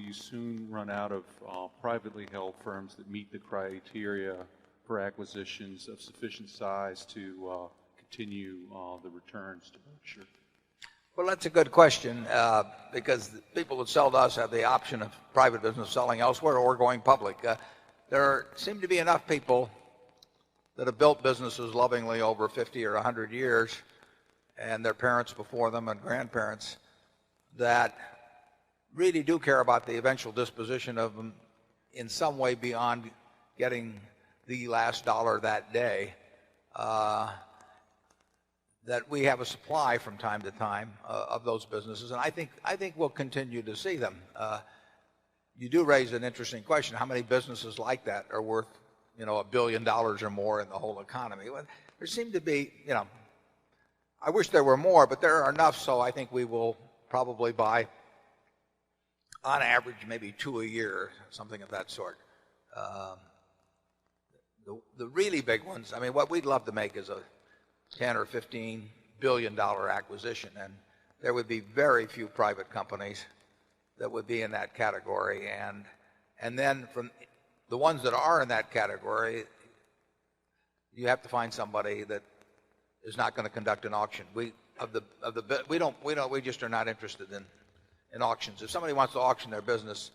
you soon run out of privately held firms that meet the criteria for acquisitions of sufficient size to continue the returns to Berkshire? Well, that's a good question because the people that sell to us have the option of private business selling elsewhere or going public. There seem to be enough people that have built businesses lovingly over 50 or 100 years, and their parents before them and grandparents, that really do care about the eventual disposition of them in some way beyond getting the last dollar that day. That we have a supply from time to time of those businesses, and I think we'll continue to see them. You do raise an interesting question: how many businesses like that are worth, $1 billion or more in the whole economy? Well, there seem to be, I wish there were more, but there are enough. So I think we will probably buy, on average, maybe 2 a year, something of that sort. The really big ones, I mean, what we'd love to make is a 10 or 15 billion dollar acquisition, and there would be very few private companies that would be in that category. And then from the ones that are in that category, you have to find somebody that is not going to conduct an auction. We just are not interested in auctions. If somebody wants to auction their business,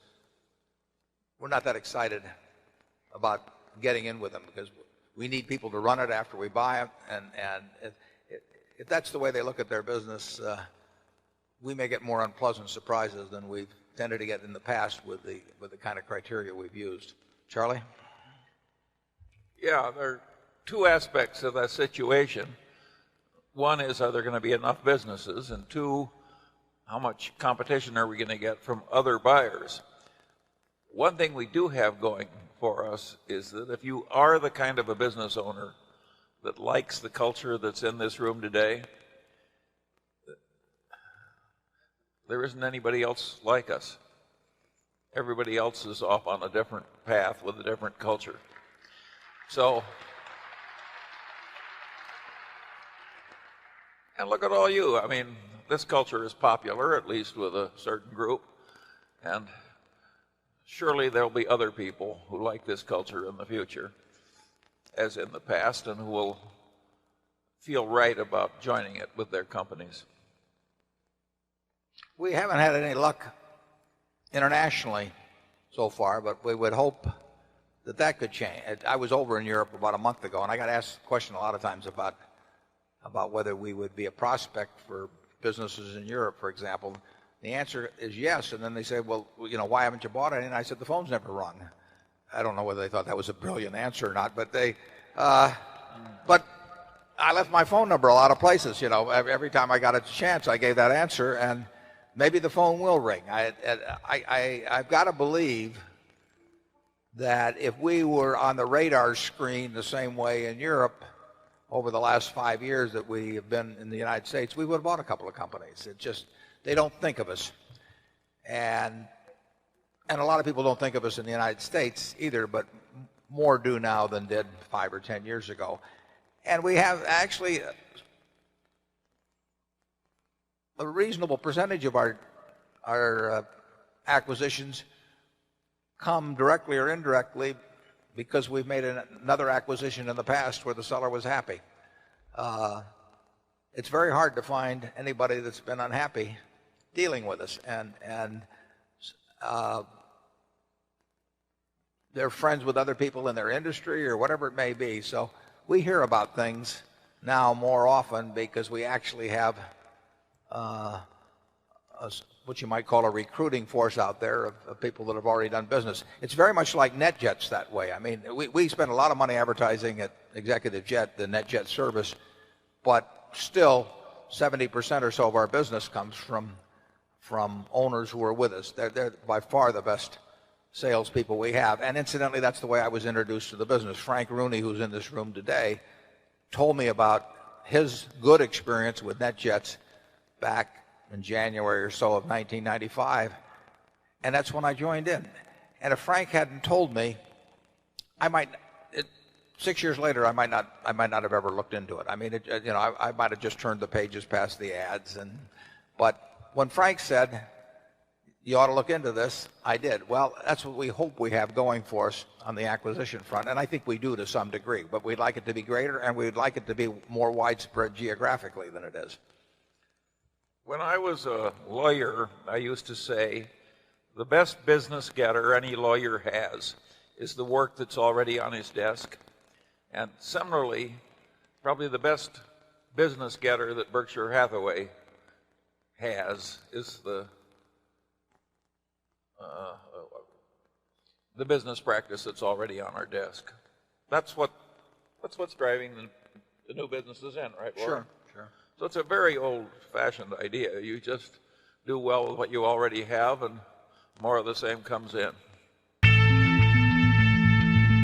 we're not that excited about getting in with them because we need people to run it after we buy it, and if that's the way they look at their business, we may get more unpleasant surprises than we've tended to get in the past with the kind of criteria we've used. Charlie? Yeah, there are two aspects of that situation. One is, are there going to be enough businesses? And two, how much competition are we going to get from other buyers? One thing we do have going for us is that if you are the kind of a business owner that likes the culture that's in this room today, there isn't anybody else like us. Everybody else is off on a different path with a different culture. So, and look at all you. I mean, this culture is popular, at least with a certain group, and surely there'll be other people who like this culture in the future, as in the past, and who will feel right about joining it with their companies. We haven't had any luck internationally so far, but we would hope that that could change. I was over in Europe about a month ago, and I got asked the question a lot of times about whether we would be a prospect for businesses in Europe, for example. The answer is yes, and then they say, well, why haven't you bought any? And I said, the phone's never rung. I don't know whether they thought that was a brilliant answer or not, but but I left my phone number a lot of places. Every time I got a chance, I gave that answer, and maybe the phone will ring. I've got to believe that if we were on the radar screen the same way in Europe over the last 5 years that we have been in the United States, we would have bought a couple of companies. They don't think of us. And a lot of people don't think of us in the United States either, but more do now than did 5 or 10 years ago. And we have actually a reasonable percentage of our acquisitions come directly or indirectly because we've made another acquisition in the past where the seller was happy. It's very hard to find anybody that's been unhappy dealing with us, and they're friends with other people in their industry or whatever it may be. So we hear about things now more often because we actually have what you might call a recruiting force out there of people that have already done business. It's very much like NetJets that way. I mean, we spend a lot of money advertising at Executive Jet, the NetJet service, but still 70% or so of our business comes from owners who are with us. They're by far the best salespeople we have. And incidentally, that's the way I was introduced to the business. Frank Rooney, who's in this room today, told me about his good experience with NetJets back in January or so of 1995, and that's when I joined in. And if Frank hadn't told me, 6 years later, I might not have ever looked into it. I mean, I might have just turned the pages past the ads. But when Frank said, you ought to look into this. I did. Well, that's what we hope we have going for us on the acquisition front, and I think we do to some degree. But we'd like it to be greater, and we'd like it to be more widespread geographically than it is. When I was a lawyer, I used to say, the best business getter any lawyer has is the work that's already on his desk. And similarly, probably the best business getter that Berkshire Hathaway has is the business practice that's already on our desk. That's what's driving the new businesses in, right, Warren? Sure. So it's a very old-fashioned idea. You just do well with what you already have, and more of the same comes in.